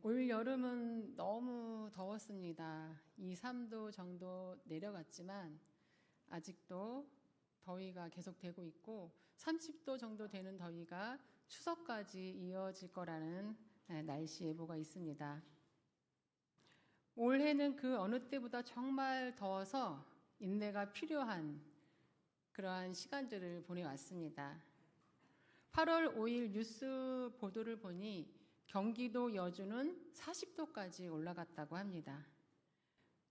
올 여름은 너무 더웠습니다. 2, 3도 정도 내려갔지만 아직도 더위가 계속되고 있고 30도 정도 되는 더위가 추석까지 이어질 거라는 날씨 예보가 있습니다. 올해는 그 어느 때보다 정말 더워서 인내가 필요한 그러한 시간들을 보내왔습니다. 8월 5일 뉴스 보도를 보니 경기도 여주는 40도까지 올라갔다고 합니다.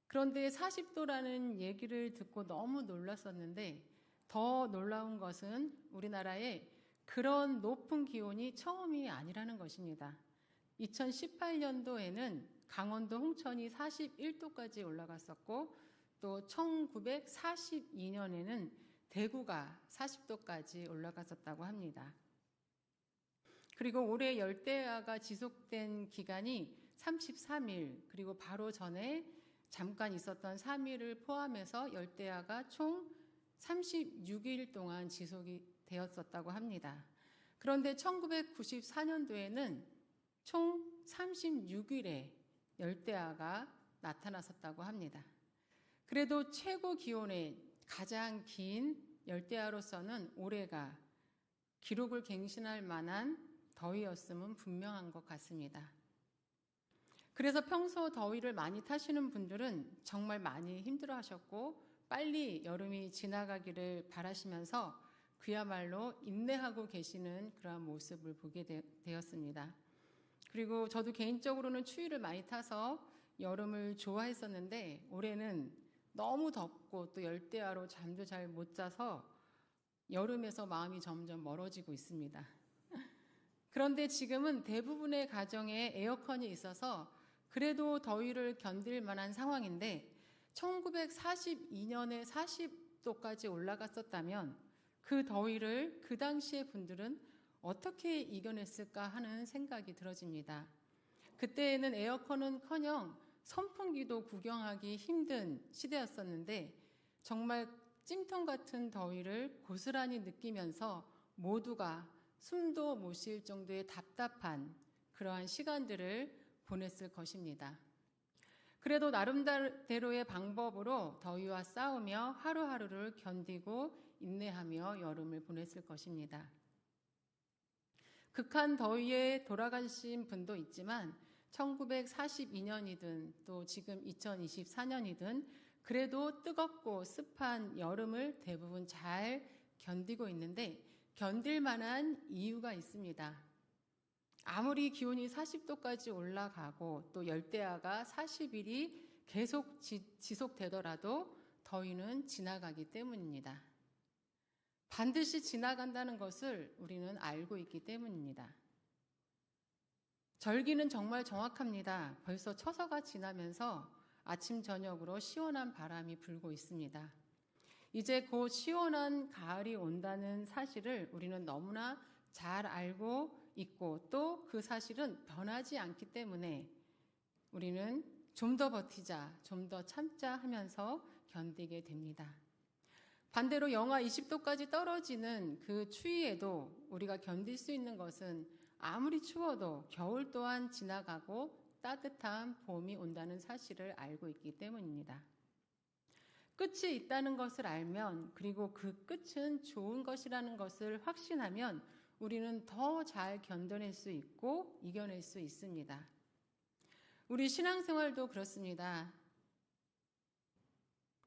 그런데 40도라는 얘기를 듣고 너무 놀랐었는데 더 놀라운 것은 우리나라에 그런 높은 기온이 처음이 아니라는 것입니다. 2018년도에는 강원도 홍천이 41도까지 올라갔었고 또 1942년에는 대구가 40도까지 올라갔었다고 합니다. 그리고 올해 열대야가 지속된 기간이 33일, 그리고 바로 전에 잠깐 있었던 3일을 포함해서 열대야가 총 36일 동안 지속이 되었었다고 합니다. 그런데 1994년도에는 총 36일의 열대야가 나타났었다고 합니다. 그래도 최고 기온의 가장 긴 열대야로서는 올해가 기록을 갱신할 만한 더위였음은 분명한 것 같습니다. 그래서 평소 더위를 많이 타시는 분들은 정말 많이 힘들어하셨고 빨리 여름이 지나가기를 바라시면서 그야말로 인내하고 계시는 그러한 모습을 보게 되었습니다. 그리고 저도 개인적으로는 추위를 많이 타서 여름을 좋아했었는데 올해는 너무 덥고 또 열대야로 잠도 잘 못 자서 여름에서 마음이 점점 멀어지고 있습니다. 그런데 지금은 대부분의 가정에 에어컨이 있어서 그래도 더위를 견딜 만한 상황인데 1942년에 40도까지 올라갔었다면 그 더위를 그 당시의 분들은 어떻게 이겨냈을까 하는 생각이 들어집니다. 그때에는 에어컨은커녕 선풍기도 구경하기 힘든 시대였었는데 정말 찜통 같은 더위를 고스란히 느끼면서 모두가 숨도 못 쉴 정도의 답답한 그러한 시간들을 보냈을 것입니다. 그래도 나름대로의 방법으로 더위와 싸우며 하루하루를 견디고 인내하며 여름을 보냈을 것입니다. 극한 더위에 돌아가신 분도 있지만 1942년이든 또 지금 2024년이든 그래도 뜨겁고 습한 여름을 대부분 잘 견디고 있는데 견딜 만한 이유가 있습니다. 아무리 기온이 40도까지 올라가고 또 열대야가 40일이 계속 지속되더라도 더위는 지나가기 때문입니다. 반드시 지나간다는 것을 우리는 알고 있기 때문입니다. 절기는 정말 정확합니다. 벌써 처서가 지나면서 아침 저녁으로 시원한 바람이 불고 있습니다. 이제 곧 시원한 가을이 온다는 사실을 우리는 너무나 잘 알고 있고 또 그 사실은 변하지 않기 때문에 우리는 좀 더 버티자, 좀 더 참자 하면서 견디게 됩니다. 반대로 영하 20도까지 떨어지는 그 추위에도 우리가 견딜 수 있는 것은 아무리 추워도 겨울 또한 지나가고 따뜻한 봄이 온다는 사실을 알고 있기 때문입니다. 끝이 있다는 것을 알면 그리고 그 끝은 좋은 것이라는 것을 확신하면 우리는 더 잘 견뎌낼 수 있고 이겨낼 수 있습니다. 우리 신앙생활도 그렇습니다.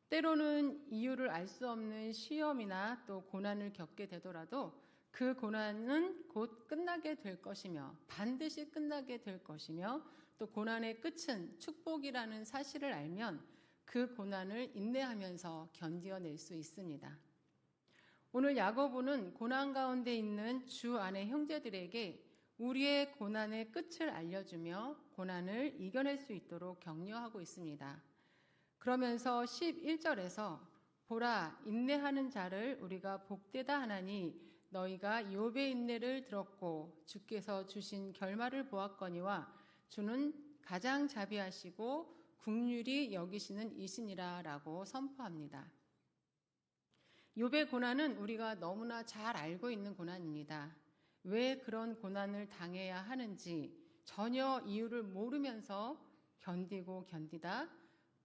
때로는 이유를 알 수 없는 시험이나 또 고난을 겪게 되더라도 그 고난은 곧 끝나게 될 것이며 반드시 끝나게 될 것이며 또 고난의 끝은 축복이라는 사실을 알면 그 고난을 인내하면서 견뎌낼 수 있습니다. 오늘 야고보는 고난 가운데 있는 주 안의 형제들에게 우리의 고난의 끝을 알려주며 고난을 이겨낼 수 있도록 격려하고 있습니다. 그러면서 11절에서 보라 인내하는 자를 우리가 복되다 하나니 너희가 욥의 인내를 들었고 주께서 주신 결말을 보았거니와 주는 가장 자비하시고 긍휼히 여기시는 이시니라 라고 선포합니다. 욥의 고난은 우리가 너무나 잘 알고 있는 고난입니다. 왜 그런 고난을 당해야 하는지 전혀 이유를 모르면서 견디다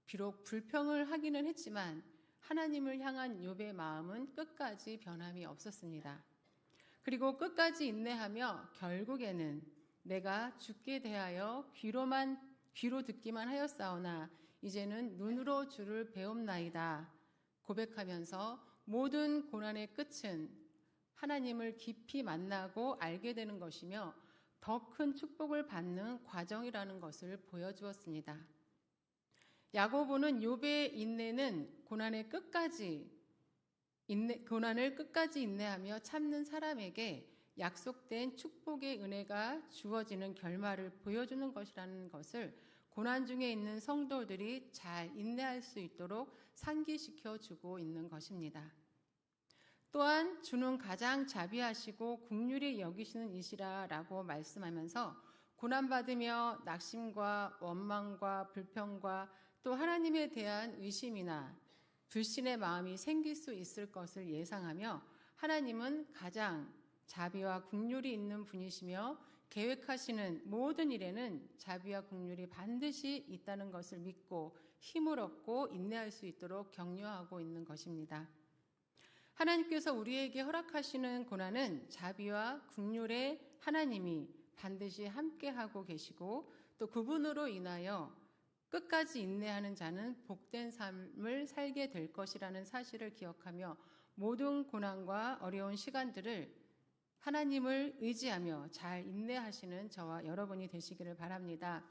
비록 불평을 하기는 했지만 하나님을 향한 욥의 마음은 끝까지 변함이 없었습니다. 그리고 끝까지 인내하며 결국에는 내가 죽게 대하여 귀로 듣기만 하였사오나 이제는 눈으로 주를 배움나이다 고백하면서 모든 고난의 끝은 하나님을 깊이 만나고 알게 되는 것이며 더 큰 축복을 받는 과정이라는 것을 보여주었습니다. 야고보는 욥의 인내는 고난을 끝까지 인내하며 참는 사람에게 약속된 축복의 은혜가 주어지는 결말을 보여주는 것이라는 것을 고난 중에 있는 성도들이 잘 인내할 수 있도록 상기시켜 주고 있는 것입니다. 또한 주는 가장 자비하시고 긍휼히 여기시는 이시라라고 말씀하면서 고난받으며 낙심과 원망과 불평과 또 하나님에 대한 의심이나 불신의 마음이 생길 수 있을 것을 예상하며 하나님은 가장 자비와 긍휼이 있는 분이시며 계획하시는 모든 일에는 자비와 긍휼이 반드시 있다는 것을 믿고 힘을 얻고 인내할 수 있도록 격려하고 있는 것입니다. 하나님께서 우리에게 허락하시는 고난은 자비와 긍휼의 하나님이 반드시 함께하고 계시고 또 그분으로 인하여 끝까지 인내하는 자는 복된 삶을 살게 될 것이라는 사실을 기억하며 모든 고난과 어려운 시간들을 하나님을 의지하며 잘 인내하시는 저와 여러분이 되시기를 바랍니다.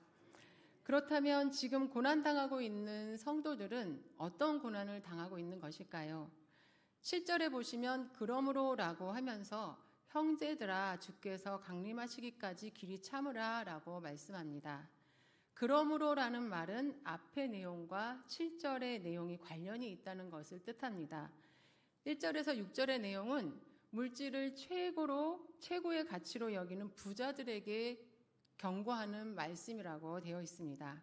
그렇다면 지금 고난당하고 있는 성도들은 어떤 고난을 당하고 있는 것일까요? 7절에 보시면 그러므로라고 하면서 형제들아 주께서 강림하시기까지 길이 참으라 라고 말씀합니다. 그러므로라는 말은 앞의 내용과 7절의 내용이 관련이 있다는 것을 뜻합니다. 1절에서 6절의 내용은 물질을 최고의 가치로 여기는 부자들에게 경고하는 말씀이라고 되어 있습니다.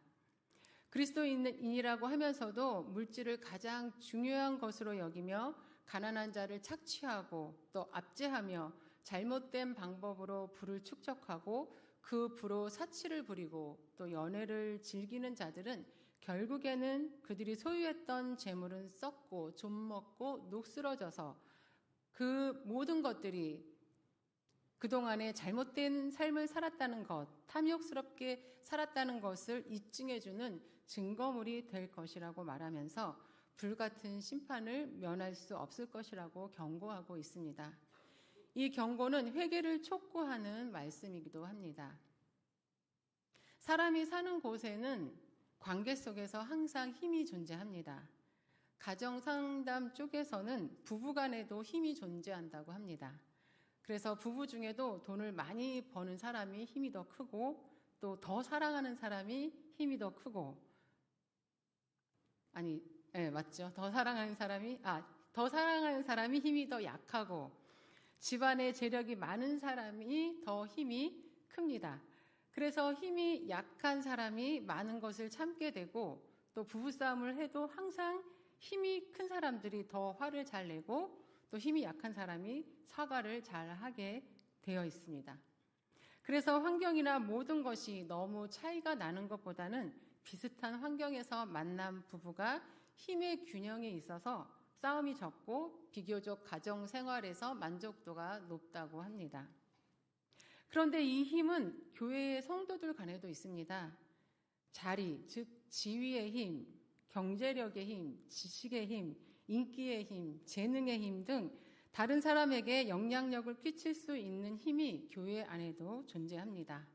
그리스도인이라고 하면서도 물질을 가장 중요한 것으로 여기며 가난한 자를 착취하고 또 압제하며 잘못된 방법으로 부를 축적하고 그 부로 사치를 부리고 또 연애를 즐기는 자들은 결국에는 그들이 소유했던 재물은 썩고 좀먹고 녹슬어져서 그 모든 것들이 그동안에 잘못된 삶을 살았다는 것, 탐욕스럽게 살았다는 것을 입증해주는 증거물이 될 것이라고 말하면서 불같은 심판을 면할 수 없을 것이라고 경고하고 있습니다. 이 경고는 회개를 촉구하는 말씀이기도 합니다. 사람이 사는 곳에는 관계 속에서 항상 힘이 존재합니다. 가정상담 쪽에서는 부부간에도 힘이 존재한다고 합니다. 그래서 부부 중에도 돈을 많이 버는 사람이 힘이 더 크고 또 더 사랑하는 사람이 힘이 더 크고 맞죠. 더 사랑하는 사람이 힘이 더 약하고 집안에 재력이 많은 사람이 더 힘이 큽니다. 그래서 힘이 약한 사람이 많은 것을 참게 되고 또 부부싸움을 해도 항상 힘이 큰 사람들이 더 화를 잘 내고 또 힘이 약한 사람이 사과를 잘 하게 되어 있습니다. 그래서 환경이나 모든 것이 너무 차이가 나는 것보다는 비슷한 환경에서 만난 부부가 힘의 균형에 있어서 싸움이 적고 비교적 가정 생활에서 만족도가 높다고 합니다. 그런데 이 힘은 교회의 성도들 간에도 있습니다. 자리, 즉 지위의 힘, 경제력의 힘, 지식의 힘, 인기의 힘, 재능의 힘 등 다른 사람에게 영향력을 끼칠 수 있는 힘이 교회 안에도 존재합니다.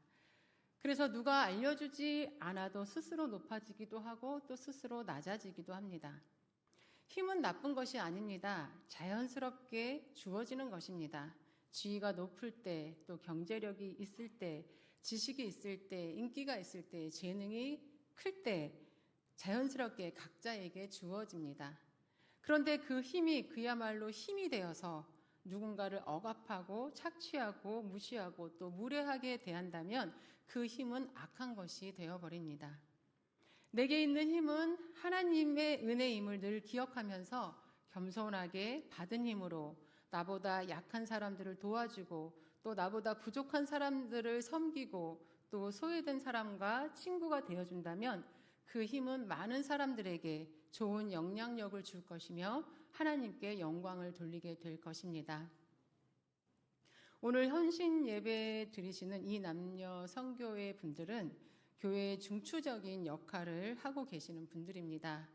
그래서 누가 알려주지 않아도 스스로 높아지기도 하고 또 스스로 낮아지기도 합니다. 힘은 나쁜 것이 아닙니다. 자연스럽게 주어지는 것입니다. 지위가 높을 때, 또 경제력이 있을 때, 지식이 있을 때, 인기가 있을 때, 재능이 클 때 자연스럽게 각자에게 주어집니다. 그런데 그 힘이 그야말로 힘이 되어서 누군가를 억압하고 착취하고 무시하고 또 무례하게 대한다면 그 힘은 악한 것이 되어버립니다. 내게 있는 힘은 하나님의 은혜임을 늘 기억하면서 겸손하게 받은 힘으로 나보다 약한 사람들을 도와주고 또 나보다 부족한 사람들을 섬기고 또 소외된 사람과 친구가 되어준다면 그 힘은 많은 사람들에게 좋은 영향력을 줄 것이며 하나님께 영광을 돌리게 될 것입니다. 오늘 헌신 예배 드리시는 이 남녀 선교회 분들은 교회의 중추적인 역할을 하고 계시는 분들입니다.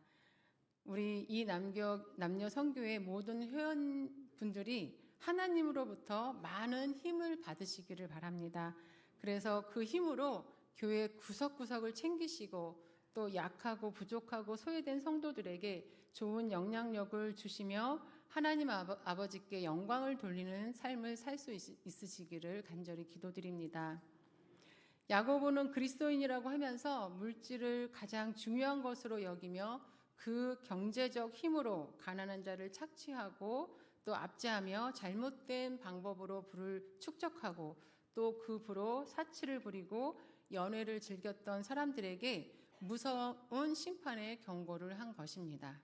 우리 이 남녀 선교회 모든 회원분들이 하나님으로부터 많은 힘을 받으시기를 바랍니다. 그래서 그 힘으로 교회 구석구석을 챙기시고 또 약하고 부족하고 소외된 성도들에게 좋은 영향력을 주시며 하나님 아버지께 영광을 돌리는 삶을 살 수 있으시기를 간절히 기도드립니다. 야고보는 그리스도인이라고 하면서 물질을 가장 중요한 것으로 여기며 그 경제적 힘으로 가난한 자를 착취하고 또 압제하며 잘못된 방법으로 부를 축적하고 또 그 부로 사치를 부리고 연회를 즐겼던 사람들에게 무서운 심판의 경고를 한 것입니다.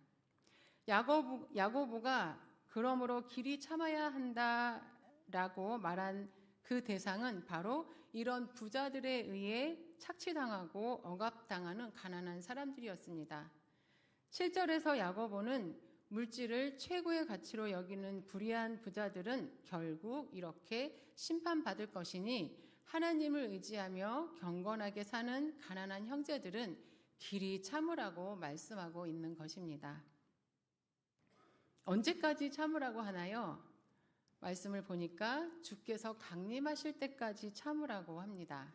야고보가 그러므로 길이 참아야 한다라고 말한 그 대상은 바로 이런 부자들에 의해 착취당하고 억압당하는 가난한 사람들이었습니다. 7절에서 야고보는 물질을 최고의 가치로 여기는 불의한 부자들은 결국 이렇게 심판받을 것이니 하나님을 의지하며 경건하게 사는 가난한 형제들은 길이 참으라고 말씀하고 있는 것입니다. 언제까지 참으라고 하나요? 말씀을 보니까 주께서 강림하실 때까지 참으라고 합니다.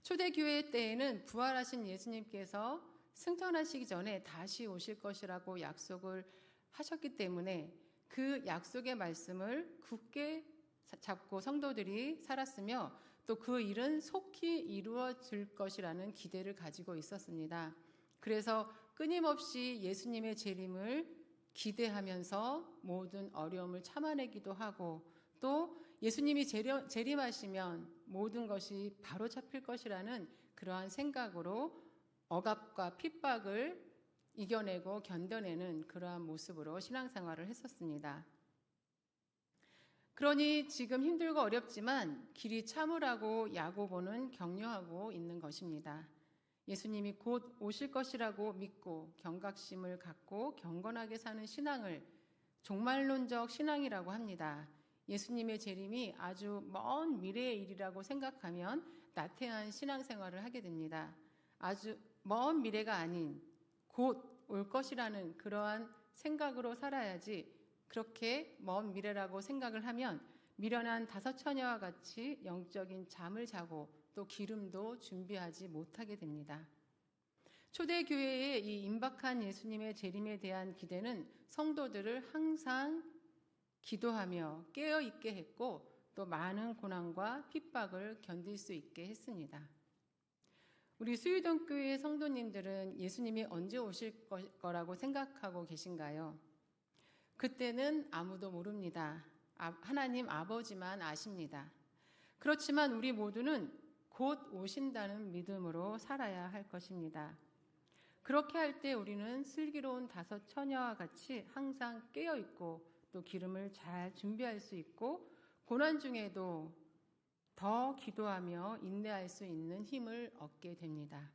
초대교회 때에는 부활하신 예수님께서 승천하시기 전에 다시 오실 것이라고 약속을 하셨기 때문에 그 약속의 말씀을 굳게 잡고 성도들이 살았으며 또 그 일은 속히 이루어질 것이라는 기대를 가지고 있었습니다. 그래서 끊임없이 예수님의 재림을 기대하면서 모든 어려움을 참아내기도 하고 또 예수님이 재림하시면 모든 것이 바로 잡힐 것이라는 그러한 생각으로 억압과 핍박을 이겨내고 견뎌내는 그러한 모습으로 신앙생활을 했었습니다. 그러니 지금 힘들고 어렵지만 길이 참으라고 야고보는 격려하고 있는 것입니다. 예수님이 곧 오실 것이라고 믿고 경각심을 갖고 경건하게 사는 신앙을 종말론적 신앙이라고 합니다. 예수님의 재림이 아주 먼 미래의 일이라고 생각하면 나태한 신앙생활을 하게 됩니다. 아주 먼 미래가 아닌 곧 올 것이라는 그러한 생각으로 살아야지 그렇게 먼 미래라고 생각을 하면 미련한 다섯 처녀와 같이 영적인 잠을 자고 또 기름도 준비하지 못하게 됩니다. 초대교회의 이 임박한 예수님의 재림에 대한 기대는 성도들을 항상 기도하며 깨어있게 했고 또 많은 고난과 핍박을 견딜 수 있게 했습니다. 우리 수유동교회 성도님들은 예수님이 언제 오실 거라고 생각하고 계신가요? 그때는 아무도 모릅니다. 하나님 아버지만 아십니다. 그렇지만 우리 모두는 곧 오신다는 믿음으로 살아야 할 것입니다. 그렇게 할 때 우리는 슬기로운 다섯 처녀와 같이 항상 깨어있고 또 기름을 잘 준비할 수 있고 고난 중에도 더 기도하며 인내할 수 있는 힘을 얻게 됩니다.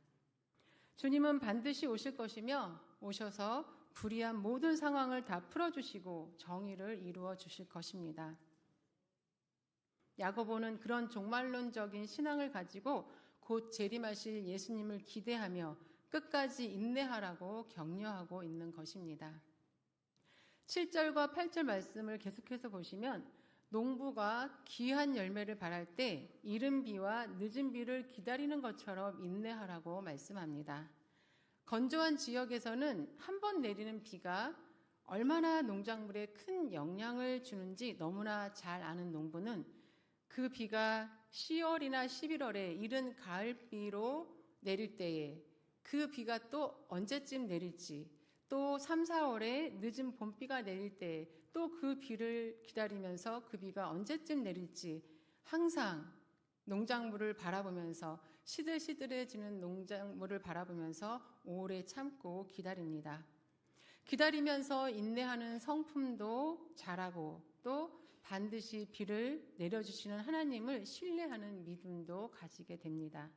주님은 반드시 오실 것이며 오셔서 불의한 모든 상황을 다 풀어주시고 정의를 이루어 주실 것입니다. 야고보는 그런 종말론적인 신앙을 가지고 곧 재림하실 예수님을 기대하며 끝까지 인내하라고 격려하고 있는 것입니다. 7절과 8절 말씀을 계속해서 보시면 농부가 귀한 열매를 바랄 때 이른 비와 늦은 비를 기다리는 것처럼 인내하라고 말씀합니다. 건조한 지역에서는 한 번 내리는 비가 얼마나 농작물에 큰 영향을 주는지 너무나 잘 아는 농부는 그 비가 10월이나 11월에 이른 가을비로 내릴 때에 그 비가 또 언제쯤 내릴지 또 3, 4월에 늦은 봄비가 내릴 때 또 그 비를 기다리면서 그 비가 언제쯤 내릴지 항상 농작물을 바라보면서 시들시들해지는 농작물을 바라보면서 오래 참고 기다립니다. 기다리면서 인내하는 성품도 자라고 또 반드시 비를 내려주시는 하나님을 신뢰하는 믿음도 가지게 됩니다.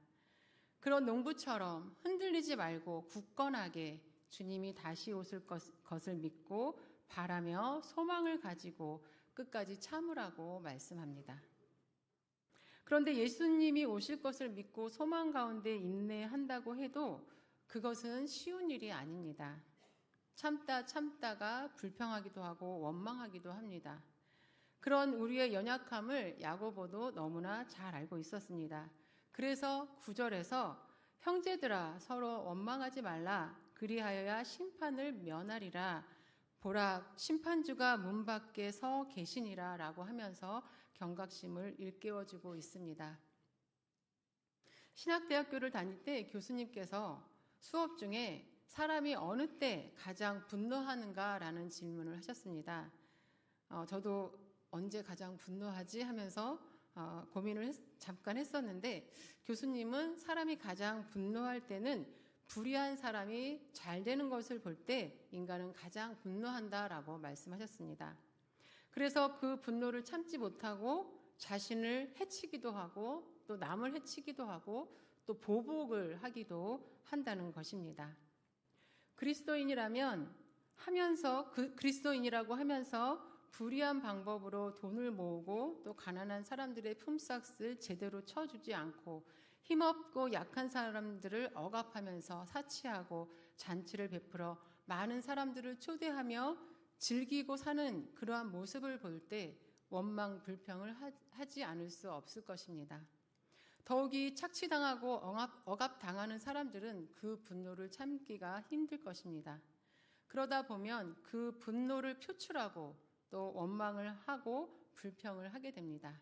그런 농부처럼 흔들리지 말고 굳건하게 주님이 다시 오실 것을 믿고 바라며 소망을 가지고 끝까지 참으라고 말씀합니다. 그런데 예수님이 오실 것을 믿고 소망 가운데 인내한다고 해도 그것은 쉬운 일이 아닙니다. 참다가 불평하기도 하고 원망하기도 합니다. 그런 우리의 연약함을 야고보도 너무나 잘 알고 있었습니다. 그래서 9절에서 형제들아 서로 원망하지 말라 그리하여야 심판을 면하리라 보라 심판주가 문 밖에 서 계시니라 라고 하면서 경각심을 일깨워주고 있습니다. 신학대학교를 다닐 때 교수님께서 수업 중에 사람이 어느 때 가장 분노하는가라는 질문을 하셨습니다. 저도 언제 가장 분노하지 하면서 고민을 잠깐 했었는데 교수님은 사람이 가장 분노할 때는 불의한 사람이 잘 되는 것을 볼 때 인간은 가장 분노한다라고 말씀하셨습니다. 그래서 그 분노를 참지 못하고 자신을 해치기도 하고 또 남을 해치기도 하고 또 보복을 하기도 한다는 것입니다. 그리스도인이라고 하면서 불의한 방법으로 돈을 모으고 또 가난한 사람들의 품삯을 제대로 쳐주지 않고 힘없고 약한 사람들을 억압하면서 사치하고 잔치를 베풀어 많은 사람들을 초대하며 즐기고 사는 그러한 모습을 볼 때 원망, 불평을 하지 않을 수 없을 것입니다. 더욱이 착취당하고 억압당하는 사람들은 그 분노를 참기가 힘들 것입니다. 그러다 보면 그 분노를 표출하고 또 원망을 하고 불평을 하게 됩니다.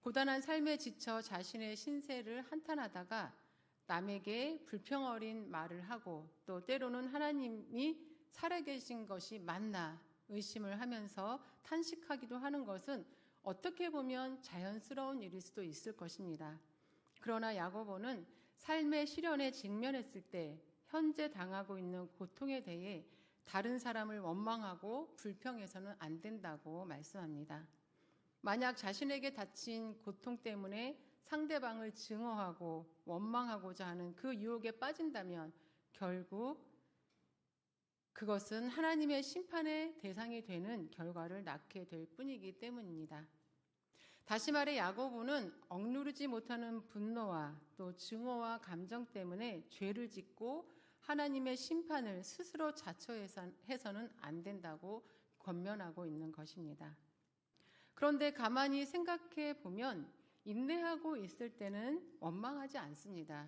고단한 삶에 지쳐 자신의 신세를 한탄하다가 남에게 불평 어린 말을 하고 또 때로는 하나님이 살아계신 것이 맞나 의심을 하면서 탄식하기도 하는 것은 어떻게 보면 자연스러운 일일 수도 있을 것입니다. 그러나 야고보는 삶의 시련에 직면했을 때 현재 당하고 있는 고통에 대해 다른 사람을 원망하고 불평해서는 안 된다고 말씀합니다. 만약 자신에게 닥친 고통 때문에 상대방을 증오하고 원망하고자 하는 그 유혹에 빠진다면 결국 그것은 하나님의 심판의 대상이 되는 결과를 낳게 될 뿐이기 때문입니다. 다시 말해 야고보는 억누르지 못하는 분노와 또 증오와 감정 때문에 죄를 짓고 하나님의 심판을 스스로 자처해서는 안 된다고 권면하고 있는 것입니다. 그런데 가만히 생각해 보면 인내하고 있을 때는 원망하지 않습니다.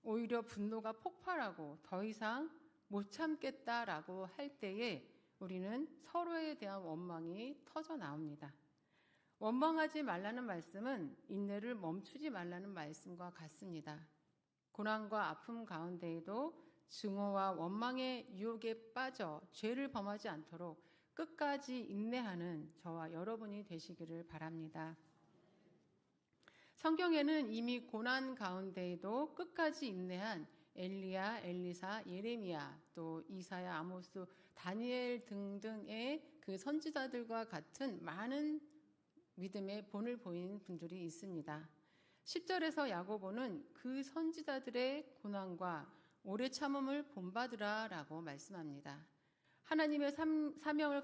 오히려 분노가 폭발하고 더 이상 못 참겠다라고 할 때에 우리는 서로에 대한 원망이 터져 나옵니다. 원망하지 말라는 말씀은 인내를 멈추지 말라는 말씀과 같습니다. 고난과 아픔 가운데에도 증오와 원망의 유혹에 빠져 죄를 범하지 않도록 끝까지 인내하는 저와 여러분이 되시기를 바랍니다. 성경에는 이미 고난 가운데에도 끝까지 인내한 엘리야, 엘리사, 예레미야, 또 이사야, 아모스, 다니엘 등등의 그 선지자들과 같은 많은 믿음의 본을 보인 분들이 있습니다. 10절에서 야고보는 그 선지자들의 고난과 오래 참음을 본받으라 라고 말씀합니다. 하나님의 사명을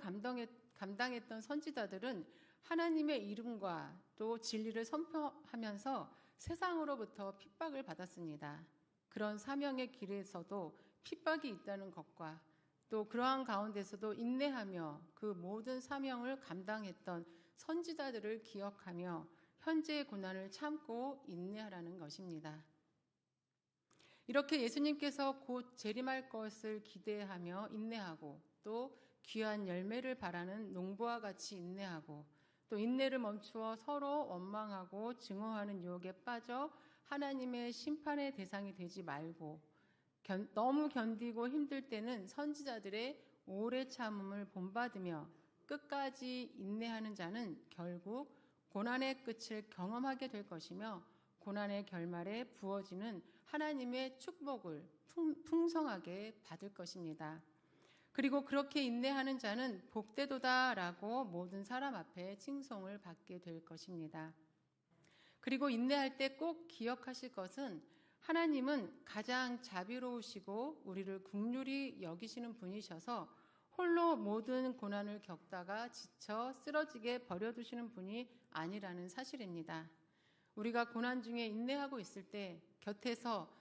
감당했던 선지자들은 하나님의 이름과 또 진리를 선포하면서 세상으로부터 핍박을 받았습니다. 그런 사명의 길에서도 핍박이 있다는 것과 또 그러한 가운데서도 인내하며 그 모든 사명을 감당했던 선지자들을 기억하며 현재의 고난을 참고 인내하라는 것입니다. 이렇게 예수님께서 곧 재림할 것을 기대하며 인내하고 또 귀한 열매를 바라는 농부와 같이 인내하고 또 인내를 멈추어 서로 원망하고 증오하는 유혹에 빠져 하나님의 심판의 대상이 되지 말고 너무 견디고 힘들 때는 선지자들의 오래 참음을 본받으며 끝까지 인내하는 자는 결국 고난의 끝을 경험하게 될 것이며 고난의 결말에 부어지는 하나님의 축복을 풍성하게 받을 것입니다. 그리고 그렇게 인내하는 자는 복되도다라고 모든 사람 앞에 칭송을 받게 될 것입니다. 그리고 인내할 때 꼭 기억하실 것은 하나님은 가장 자비로우시고 우리를 긍휼히 여기시는 분이셔서 홀로 모든 고난을 겪다가 지쳐 쓰러지게 버려두시는 분이 아니라는 사실입니다. 우리가 고난 중에 인내하고 있을 때 곁에서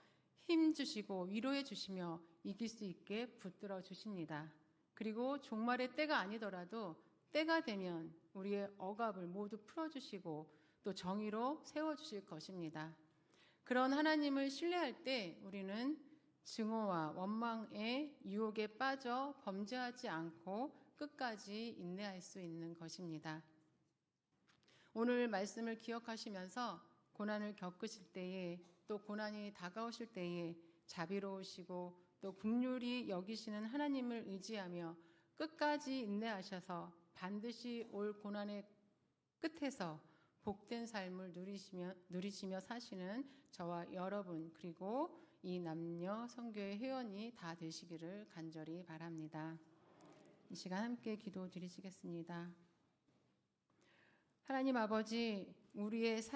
힘 주시고 위로해 주시며 이길 수 있게 붙들어 주십니다. 그리고 종말의 때가 아니더라도 때가 되면 우리의 억압을 모두 풀어주시고 또 정의로 세워주실 것입니다. 그런 하나님을 신뢰할 때 우리는 증오와 원망의 유혹에 빠져 범죄하지 않고 끝까지 인내할 수 있는 것입니다. 오늘 말씀을 기억하시면서 고난을 겪으실 때에 또 고난이 다가오실 때에 자비로우시고 또 긍휼히 여기시는 하나님을 의지하며 끝까지 인내하셔서 반드시 올 고난의 끝에서 복된 삶을 누리시며 사시는 저와 여러분 그리고 이 남녀 선교회 회원이 다 되시기를 간절히 바랍니다. 이 시간 함께 기도 드리시겠습니다. 하나님 아버지, 우리의 삶